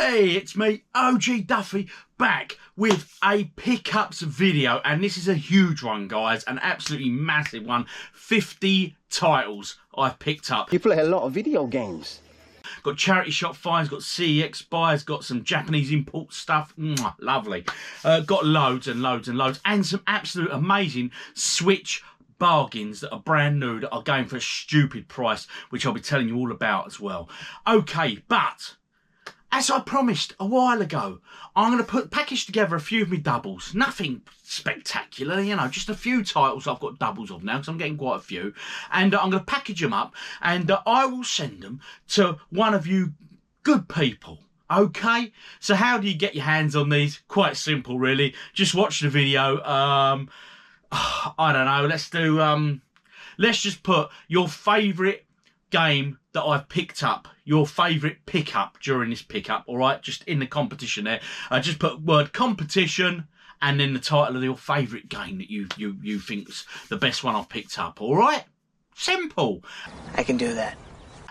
Hey, it's me, OGDuffy, back with a pickups video, and this is a huge one, guys, an absolutely massive one. 50 titles I've picked up. You play a lot of video games. Got charity shop finds, got CEX buys, got some Japanese import stuff. Lovely. Got loads and loads and loads, and some absolute amazing Switch bargains that are brand new, that are going for a stupid price, which I'll be telling you all about as well. Okay, but as I promised a while ago, I'm going to package together a few of my doubles. Nothing spectacular, you know, just a few titles I've got doubles of now, because I'm getting quite a few. And I'm going to package them up, and I will send them to one of you good people. Okay? So how do you get your hands on these? Quite simple, really. Just watch the video. I don't know. Let's just put your favourite game that I've picked up, your favourite pickup during this pickup, all right? Just in the competition there. Just put word competition and then the title of your favourite game that you think's the best one I've picked up, all right? Simple. I can do that.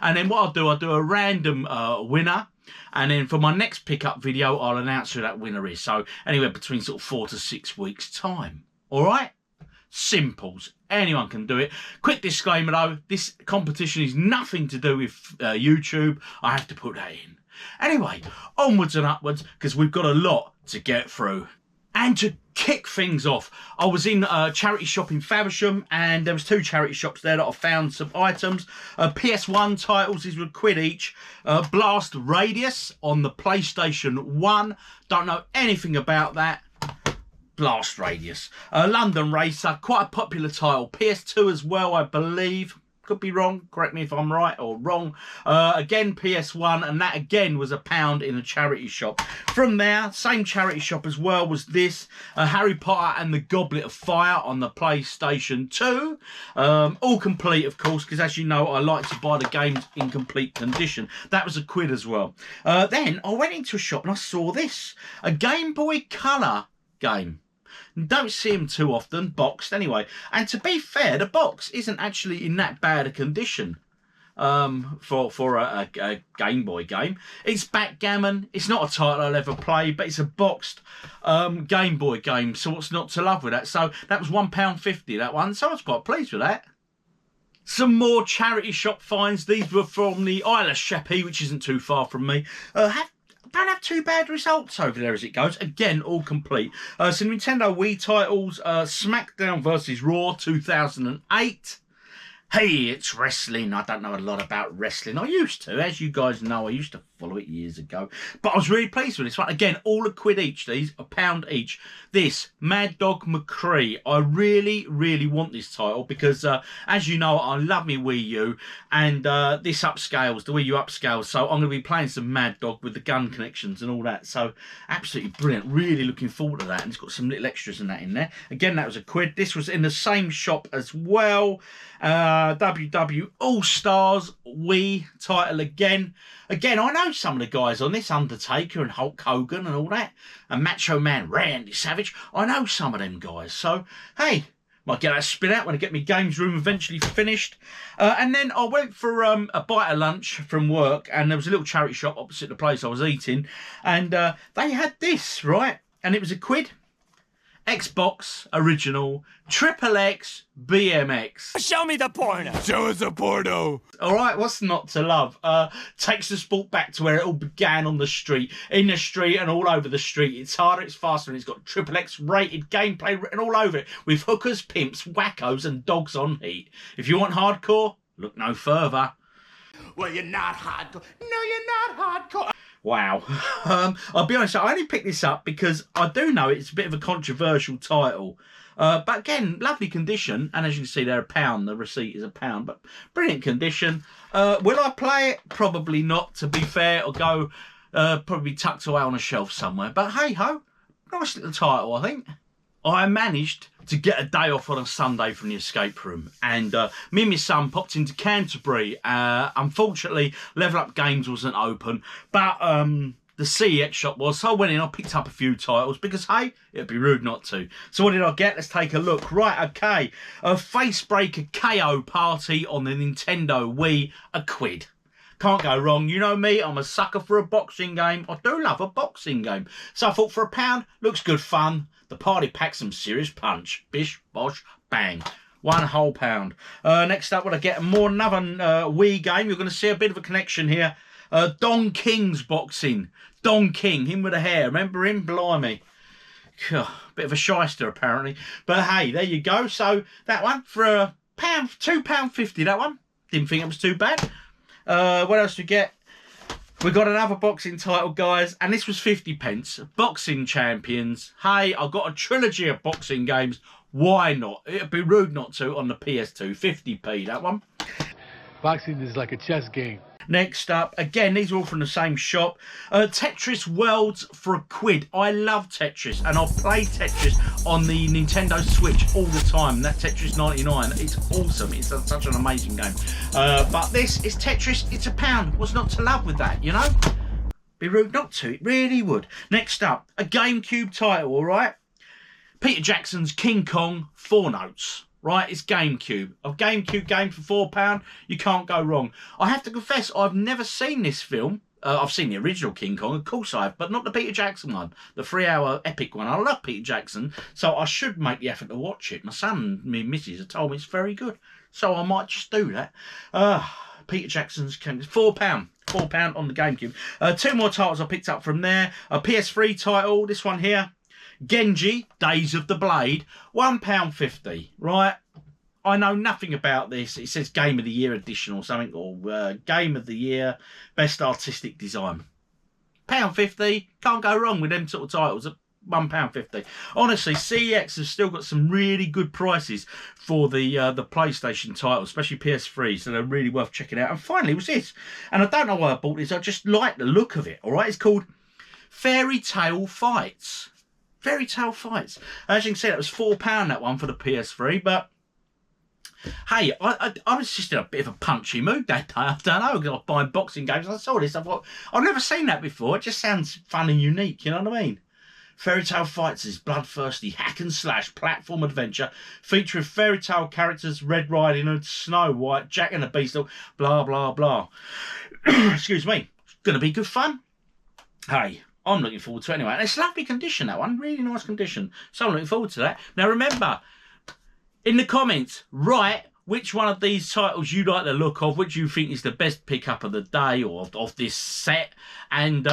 And then what I'll do a random winner. And then for my next pickup video, I'll announce who that winner is. So anywhere between sort of 4 to 6 weeks' time, all right? Simples. Anyone can do it. Quick disclaimer though, this competition is nothing to do with YouTube. I have to put that in. Anyway, onwards and upwards, because we've got a lot to get through. And to kick things off, I was in a charity shop in Faversham, and there was 2 charity shops there that I found some items. PS1 titles, these were £1 each. Blast Radius on the PlayStation 1. Don't know anything about that. Blast Radius. London Racer, quite a popular title. PS2 as well, I believe. Could be wrong, correct me if I'm right or wrong. Again, PS1, and that again was £1 in a charity shop. From there, same charity shop as well was this, Harry Potter and the Goblet of Fire on the PlayStation 2. All complete, of course, because as you know, I like to buy the games in complete condition. That was £1 as well. Then I went into a shop and I saw this, a Game Boy Color game. Don't see them too often, boxed anyway. And to be fair, the box isn't actually in that bad a condition for a Game Boy game. It's backgammon. It's not a title I'll ever play, but it's a boxed Game Boy game. So what's not to love with that? So that was £1.50, that one. So I was quite pleased with that. Some more charity shop finds. These were from the Isle of Sheppey, which isn't too far from me. Don't have too bad results over there as it goes. Again, all complete. Some Nintendo Wii titles. Smackdown versus Raw 2008. Hey, it's wrestling. I don't know a lot about wrestling. I used to, as you guys know, I used to follow it years ago. But I was really pleased with this one. Again, all £1 each, these, £1 each. This, Mad Dog McCree. I really, really want this title because, as you know, I love me Wii U. And this upscales, the Wii U upscales. So I'm going to be playing some Mad Dog with the gun connections and all that. So absolutely brilliant. Really looking forward to that. And it's got some little extras and that in there. Again, that was £1. This was in the same shop as well. WW All-Stars Wii title again. Again, I know some of the guys on this, Undertaker and Hulk Hogan and all that, and Macho Man Randy Savage. I know some of them guys. So, hey, might get that spin out when I get my games room eventually finished. And then I went for a bite of lunch from work, and there was a little charity shop opposite the place I was eating, and they had this, right? And it was £1. Xbox original XXX BMX. Show me the porno. Show us the porno. All right, what's not to love? Takes the sport back to where it all began, on the street, in the street and all over the street. It's harder, it's faster, and it's got XXX rated gameplay written all over it, with hookers, pimps, wackos and dogs on heat. If you want hardcore, look no further. Well, you're not hardcore. No, you're not hardcore. Wow. I'll be honest, I only picked this up because I do know it's a bit of a controversial title. But again, lovely condition. And as you can see, they're £1. The receipt is £1. But brilliant condition. Will I play it? Probably not, to be fair. It'll go probably tucked away on a shelf somewhere. But hey-ho, nice little title, I think. I managed to get a day off on a Sunday from the escape room, and me and my son popped into Canterbury. Unfortunately, Level Up Games wasn't open, but the CEX shop was, so I went in, I picked up a few titles because, hey, it'd be rude not to. So what did I get? Let's take a look. Right, okay. A Facebreaker KO Party on the Nintendo Wii, £1. Can't go wrong. You know me, I'm a sucker for a boxing game. I do love a boxing game. So I thought for £1, looks good fun. The party packs some serious punch. Bish, bosh, bang. £1 whole. Next up, when I get another Wii game, you're going to see a bit of a connection here. Don King's boxing. Don King, him with the hair. Remember him? Blimey. Bit of a shyster, apparently. But hey, there you go. So that one for £2.50, that one. Didn't think it was too bad. What else do we get? We got another boxing title, guys, and this was 50p. Boxing Champions. Hey, I've got a trilogy of boxing games. Why not? It'd be rude not to on the PS2. 50p, that one. Boxing is like a chess game. Next up, again, these are all from the same shop. Tetris Worlds for £1. I love Tetris, and I'll play Tetris on the Nintendo Switch all the time. That Tetris 99, it's awesome. It's such an amazing game. But this is Tetris. It's £1. What's not to love with that, you know? Be rude not to. It really would. Next up, a GameCube title, all right? Peter Jackson's King Kong, 4 notes. Right, it's GameCube. A GameCube game for £4, you can't go wrong. I have to confess, I've never seen this film. I've seen the original King Kong, of course I have, but not the Peter Jackson one, the 3-hour epic one. I love Peter Jackson, so I should make the effort to watch it. My son and my missus have told me it's very good, so I might just do that. Peter Jackson's £4. £4 on the GameCube. 2 more titles I picked up from there. A PS3 title, this one here. Genji, Days of the Blade, £1.50, right? I know nothing about this. It says Game of the Year edition or something, or Game of the Year, Best Artistic Design. £1.50, can't go wrong with them sort of titles at £1.50. Honestly, CEX has still got some really good prices for the PlayStation titles, especially PS3, so they're really worth checking out. And finally, it was this. And I don't know why I bought this, I just like the look of it, all right? It's called Fairy Tale Fights. Fairy Tale Fights. As you can see, that was £4, that one for the PS3. But hey, I was just in a bit of a punchy mood that day. I don't know, because I was buying boxing games. I saw this. I thought, I've never seen that before. It just sounds fun and unique. You know what I mean? Fairy Tale Fights is bloodthirsty hack and slash platform adventure featuring fairy tale characters Red Riding Hood, Snow White, Jack and the Beanstalk, blah blah blah. Excuse me. It's gonna be good fun. Hey. I'm looking forward to it anyway. And it's lovely condition, that one. Really nice condition. So I'm looking forward to that. Now, remember, in the comments, write which one of these titles you like the look of, which you think is the best pickup of the day or of this set, and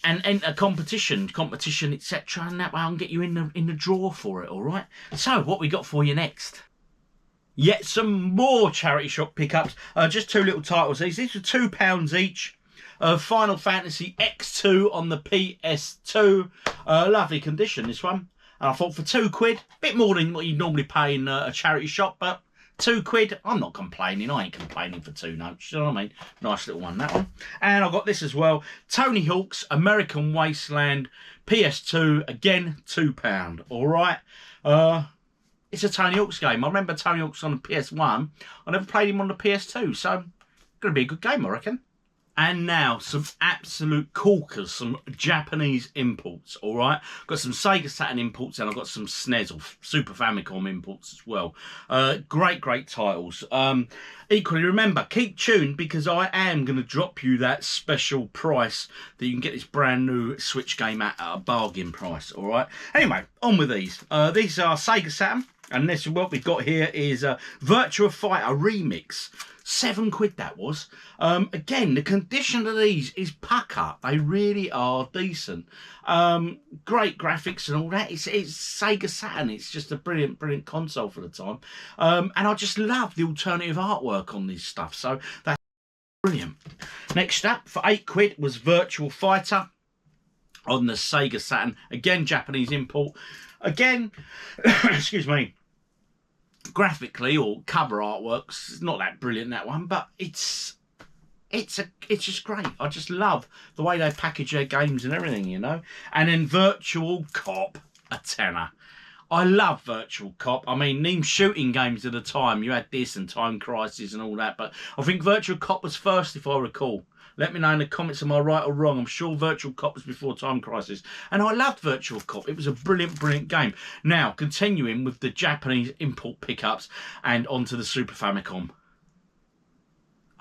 enter competition, etc. And that way I can get you in the draw for it, all right? So, what we got for you next? Yet some more charity shop pickups. Just 2 little titles. These are £2 each. Final Fantasy X2 on the PS2. Lovely condition, this one. And I thought for £2, a bit more than what you'd normally pay in a charity shop, but £2, I'm not complaining. I ain't complaining for 2 notes, you know what I mean? Nice little one, that one. And I got this as well. Tony Hawk's American Wasteland PS2, again, £2. All right. It's a Tony Hawk's game. I remember Tony Hawk's on the PS1. I never played him on the PS2, so going to be a good game, I reckon. And now, some absolute corkers, some Japanese imports, all right? Got some Sega Saturn imports, and I've got some SNES or Super Famicom imports as well. Great titles. Equally, remember, keep tuned, because I am going to drop you that special price that you can get this brand new Switch game at a bargain price, all right? Anyway, on with these. These are Sega Saturn, and this what we've got here is Virtua Fighter Remix. £7 that was. Again, the condition of these is pucker. They really are decent. Great graphics and all that. It's Sega Saturn. It's just a brilliant console for the time. And I just love the alternative artwork on this stuff. So that's brilliant. Next up, for £8 was Virtua Fighter on the Sega Saturn. Again, Japanese import. Again, excuse me. Graphically or cover artworks, it's not that brilliant, that one, but it's just great. I just love the way they package their games and everything, you know. And then Virtual Cop, a tenner. I love Virtual Cop. I mean, them shooting games at the time, you had this and Time Crisis and all that, but I think Virtual Cop was first, if I recall. Let me know in the comments, am I right or wrong? I'm sure Virtual Cop was before Time Crisis. And I loved Virtual Cop. It was a brilliant game. Now, continuing with the Japanese import pickups and onto the Super Famicom.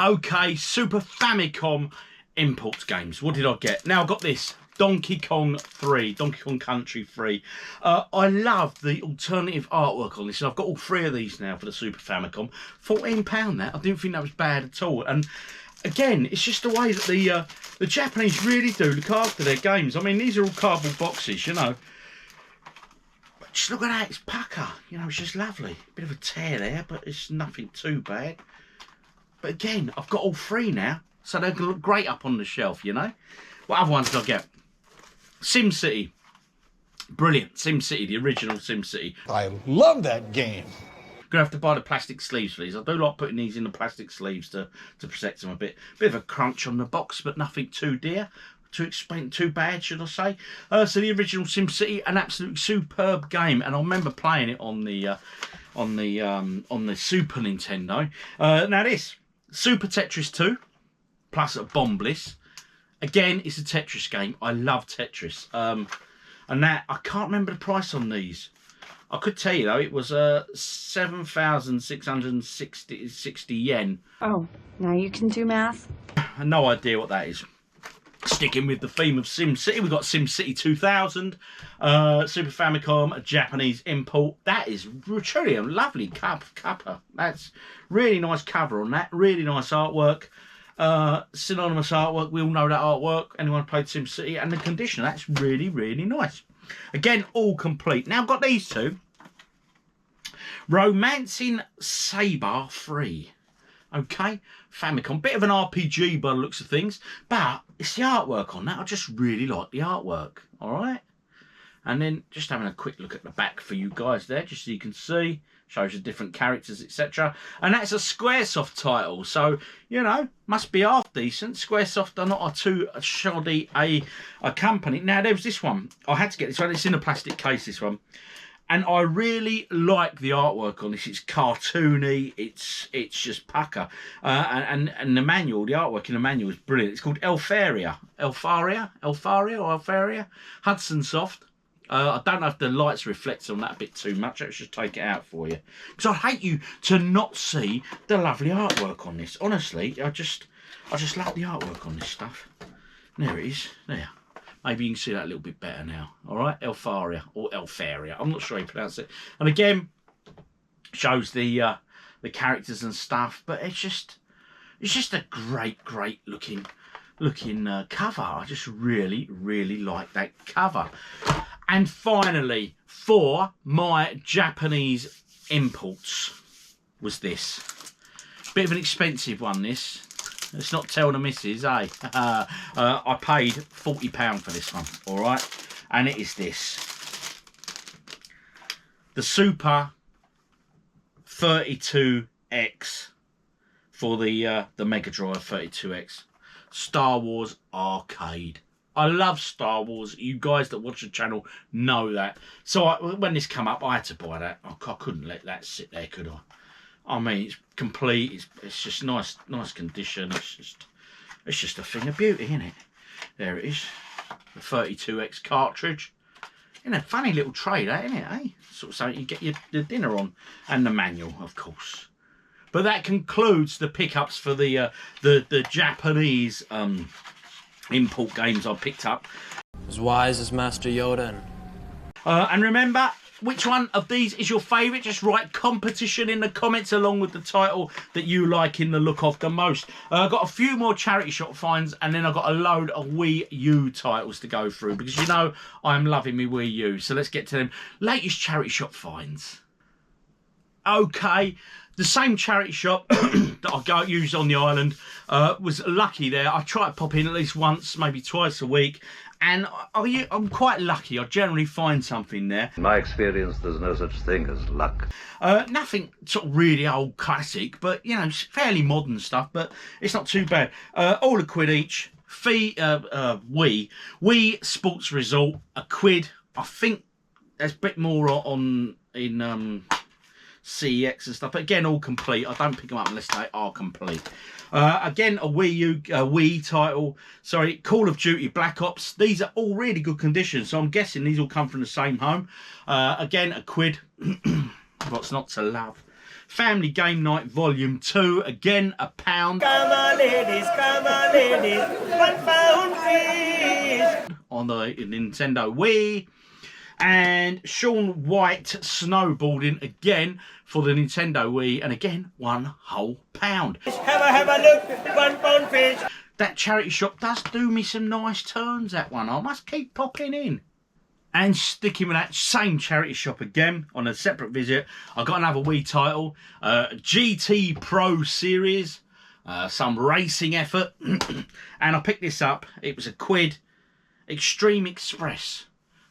Okay, Super Famicom import games. What did I get? Now I've got this. Donkey Kong 3, Donkey Kong Country 3. I love the alternative artwork on this, and I've got all 3 of these now for the Super Famicom. £14 that. I didn't think that was bad at all. And again, it's just the way that the Japanese really do look after their games. I mean, these are all cardboard boxes, you know. But just look at that, it's pucker. You know, it's just lovely. Bit of a tear there, but it's nothing too bad. But again, I've got all 3 now, so they're going to look great up on the shelf, you know. What other ones did I get? SimCity. Brilliant. SimCity, the original SimCity. I love that game. Gonna have to buy the plastic sleeves for these. I do like putting these in the plastic sleeves to protect them a bit. Bit of a crunch on the box, but nothing too dear. Too bad, should I say. So the original SimCity, an absolutely superb game. And I remember playing it on the Super Nintendo. Now this, Super Tetris 2, plus a Bomb Bliss. Again, it's a Tetris game. I love Tetris. And that, I can't remember the price on these. I could tell you though, it was 7,660 yen. Oh, now you can do math? I have no idea what that is. Sticking with the theme of SimCity, we've got SimCity 2000, Super Famicom Japanese import. That is truly a lovely cover. That's really nice cover on that. Really nice artwork. Synonymous artwork, we all know that artwork. Anyone played SimCity, and the condition, that's really, really nice. Again, all complete. Now I've got these 2. Romancing Saber 3. Okay, Famicom. Bit of an RPG by the looks of things, but it's the artwork on that. I just really like the artwork. Alright. And then just having a quick look at the back for you guys there, just so you can see. Shows the different characters, etc. And that's a Squaresoft title, so, you know, must be half decent. Squaresoft are not too shoddy a company. Now, there was this one. I had to get this one. It's in a plastic case, this one. And I really like the artwork on this. It's cartoony. It's just pucker. And the manual, the artwork in the manual is brilliant. It's called Elfaria. Hudson Soft. I don't know if the lights reflect on that a bit too much. Let's just take it out for you. Because I hate you to not see the lovely artwork on this. Honestly, I just love the artwork on this stuff. There it is. There. Maybe you can see that a little bit better now. All right, Elfaria or Elfaria. I'm not sure how you pronounce it. And again, shows the characters and stuff. But it's just a great looking cover. I just really like that cover. And finally, for my Japanese imports, was this. Bit of an expensive one, this. Let's not tell the missus, eh? I paid £40 for this one, alright? And it is this. The Super 32X for the Mega Drive 32X. Star Wars Arcade. I love Star Wars. You guys that watch the channel know that. So when this came up, I had to buy that. I couldn't let that sit there, could I? I mean, it's complete. It's just nice condition. It's just a thing of beauty, isn't it? There it is. The 32X cartridge. In a funny little tray, that, isn't it? Eh? Sort of something you get your dinner on, and the manual, of course. But that concludes the pickups for the Japanese import games I picked up. As wise as Master Yoda. And remember, which one of these is your favourite? Just write competition in the comments along with the title that you like in the look of the most. I've got a few more charity shop finds, and then I've got a load of Wii U titles to go through, because you know I'm loving me Wii U. So let's get to them. Latest charity shop finds. Okay, the same charity shop that I use on the island was lucky there. I try to pop in at least once, maybe twice a week, and I'm quite lucky. I generally find something there. In my experience, there's no such thing as luck. Nothing sort of really old classic, but, you know, fairly modern stuff, but it's not too bad. All a quid each. Wii Sports Resort, a quid. I think there's a bit more in CEX and stuff, but again, all complete. I don't pick them up unless they are complete. Again, a Wii title. Sorry, Call of Duty Black Ops. These are all really good condition, so I'm guessing these all come from the same home. Again, a quid. What's not to love? Family Game Night Volume 2, again £1. Come on, ladies, £1 fish. On the Nintendo Wii. And Shaun White snowboarding again for the Nintendo Wii, and again £1 whole. Have a look, £1 fish. That charity shop does do me some nice turns, that one. I must keep popping in. And sticking with that same charity shop again on a separate visit, I got another Wii title, GT Pro Series, some racing effort, and I picked this up. It was £1, Extreme Express.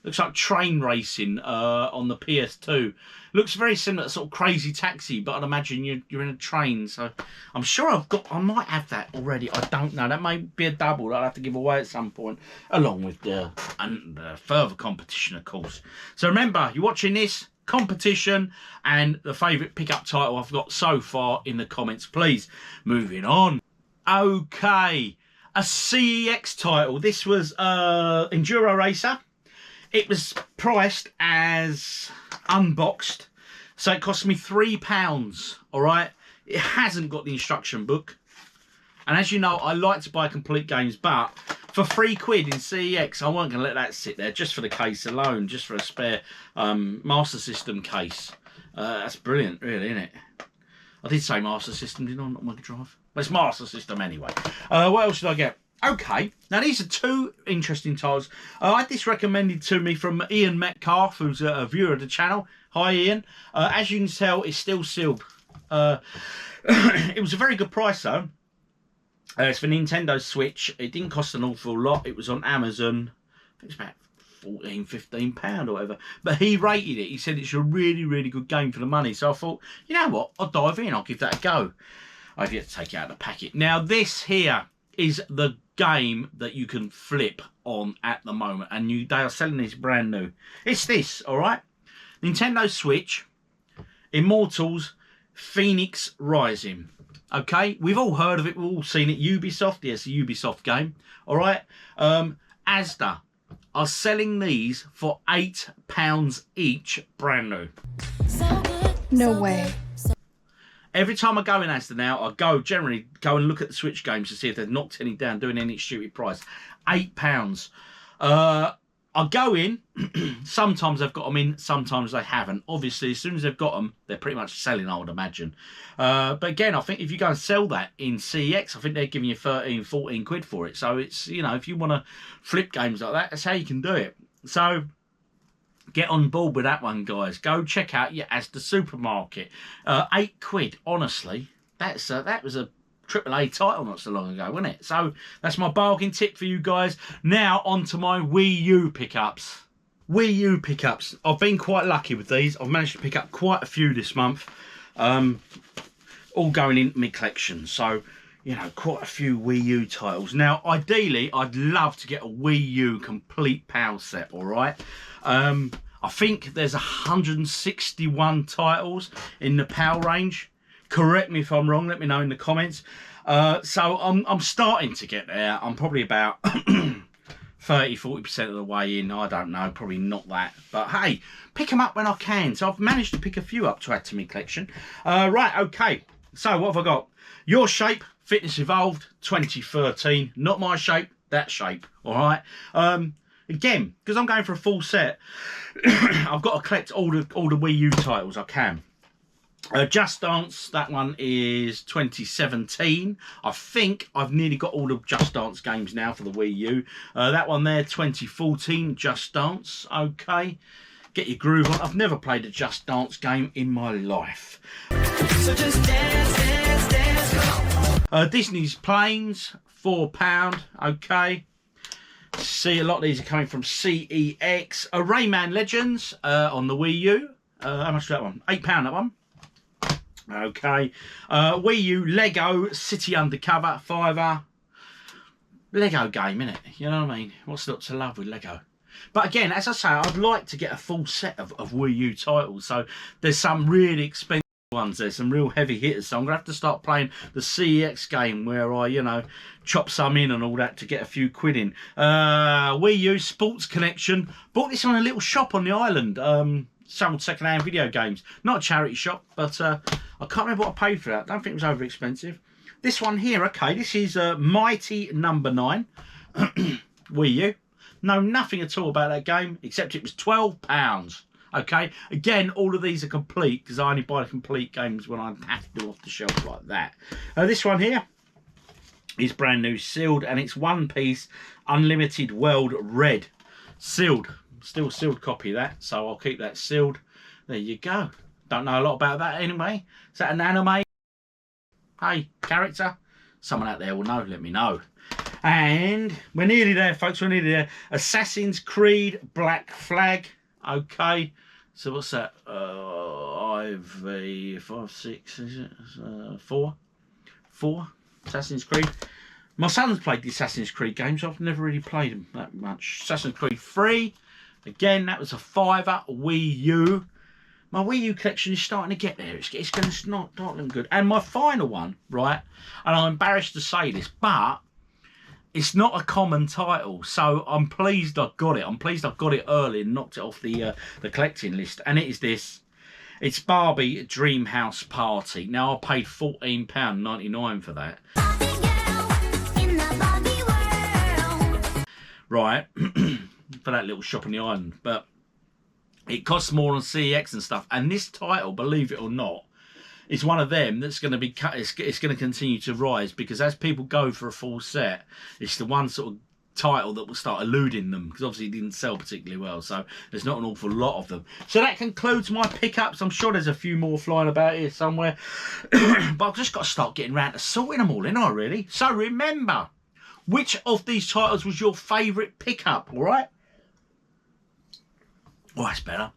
Looks like train racing on the PS2. Looks very similar to sort of Crazy Taxi, but I'd imagine you're in a train. So I'm sure I might have that already. I don't know. That may be a double that I'll have to give away at some point, along with the further competition, of course. So remember, you're watching this competition and the favourite pickup title I've got so far in the comments, please. Moving on. Okay, a CEX title. This was Enduro Racer. It was priced as unboxed, so it cost me £3, all right? It hasn't got the instruction book. And as you know, I like to buy complete games, but for £3 in CEX, I wasn't going to let that sit there just for the case alone, just for a spare Master System case. That's brilliant, really, isn't it? I did say Master System, didn't I? Not Mega Drive. But it's Master System anyway. What else did I get? Okay, now these are two interesting titles. I had this recommended to me from Ian Metcalf, who's a viewer of the channel. Hi Ian. As you can tell, it's still sealed. It was a very good price though. It's for Nintendo Switch. It didn't cost an awful lot. It was on Amazon. I think it's about £14, £15 or whatever. But he rated it. He said it's a really, really good game for the money. So I thought, you know what? I'll dive in. I'll give that a go. I've yet to take it out of the packet. Now this here is the game that you can flip on at the moment, and they are selling this brand new. It's this, all right? Nintendo Switch, Immortals, Phoenix Rising. Okay, we've all heard of it, we've all seen it. Ubisoft, yes, a Ubisoft game. All right, Asda are selling these for £8 each, brand new. No way. Every time I go in Asda now, I generally go and look at the Switch games to see if they've knocked any down, doing any stupid price. £8. I go in, sometimes they've got them in, sometimes they haven't. Obviously, as soon as they've got them, they're pretty much selling, I would imagine. But again, I think if you go and sell that in CEX, I think they're giving you 13, 14 quid for it. So it's, you know, if you want to flip games like that, that's how you can do it. So get on board with that one, guys. Go check out your Asda supermarket. £8, honestly. That was a AAA title not so long ago, wasn't it? So that's my bargain tip for you guys. Now on to my Wii U pickups. Wii U pickups. I've been quite lucky with these. I've managed to pick up quite a few this month. All going into my collection. So, you know, quite a few Wii U titles. Now, ideally, I'd love to get a Wii U complete PAL set, all right? I think there's 161 titles in the PAL range. Correct me if I'm wrong, let me know in the comments. So I'm starting to get there. I'm probably about 30-40% of the way in. I don't know, probably not that. But hey, pick them up when I can. So I've managed to pick a few up to add to my collection. Right, okay. So what have I got? Your Shape, Fitness Evolved, 2013. Not my shape, that shape. All right. Again, because I'm going for a full set, I've got to collect all the Wii U titles I can. Just Dance, that one is 2017. I think I've nearly got all the Just Dance games now for the Wii U. That one there, 2014, Just Dance. Okay, get your groove on. I've never played a Just Dance game in my life. So just dance, dance, dance. Disney's Planes, £4. Okay. See, a lot of these are coming from CEX. Rayman Legends on the Wii U. How much is that one? £8, that one. Okay. Wii U Lego City Undercover, £5. Lego game, innit? You know what I mean? What's not to love with Lego? But again, as I say, I'd like to get a full set of Wii U titles. So there's some really expensive ones. There's some real heavy hitters. So I'm going to have to start playing the CEX game where I, you know, chop some in and all that to get a few quid in. Wii U Sports Connection. Bought this on a little shop on the island. Sold second-hand video games. Not a charity shop, but I can't remember what I paid for that. I don't think it was over expensive. This one here, okay, this is Mighty Number 9 Wii U. Know nothing at all about that game except it was £12. Okay, again, all of these are complete because I only buy the complete games when I have to do off the shelf like that. This one here is brand new, sealed, and it's one piece, Unlimited World Red. Sealed, still sealed copy of that, so I'll keep that sealed. There you go. Don't know a lot about that anyway. Is that an anime? Hey, character? Someone out there will know, let me know. And we're nearly there, folks, we're nearly there. Assassin's Creed Black Flag. Okay, so what's that? IV 5, 6, is it? 4? Assassin's Creed. My son's played the Assassin's Creed games. I've never really played them that much. Assassin's Creed 3. Again, that was a £5. Wii U. My Wii U collection is starting to get there. It's going to not looking good. And my final one, right? And I'm embarrassed to say this, but it's not a common title, so I'm pleased I got it. I'm pleased I got it early and knocked it off the collecting list. And it is this. It's Barbie Dream House Party. Now, I paid £14.99 for that. Right, for that little shop on the island. But it costs more on CEX and stuff. And this title, believe it or not, is one of them that's going to be cut. It's going to continue to rise because as people go for a full set, it's the one sort of title that will start eluding them because obviously it didn't sell particularly well. So there's not an awful lot of them. So that concludes my pickups. I'm sure there's a few more flying about here somewhere. But I've just got to start getting around to sorting them all in, really. So remember, which of these titles was your favourite pickup, all right? Oh, that's better.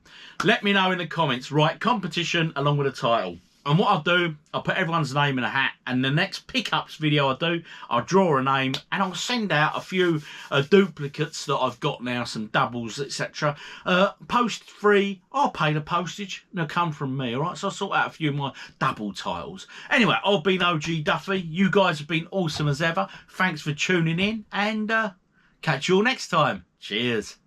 Let me know in the comments. Right, competition along with a title. And what I'll do, I'll put everyone's name in a hat, and the next pickups video I do, I'll draw a name and I'll send out a few duplicates that I've got now, some doubles, etc. Post free, I'll pay the postage, they'll come from me, alright? So I'll sort out a few of my double titles. Anyway, I've been OGDuffy, you guys have been awesome as ever, thanks for tuning in, and catch you all next time. Cheers.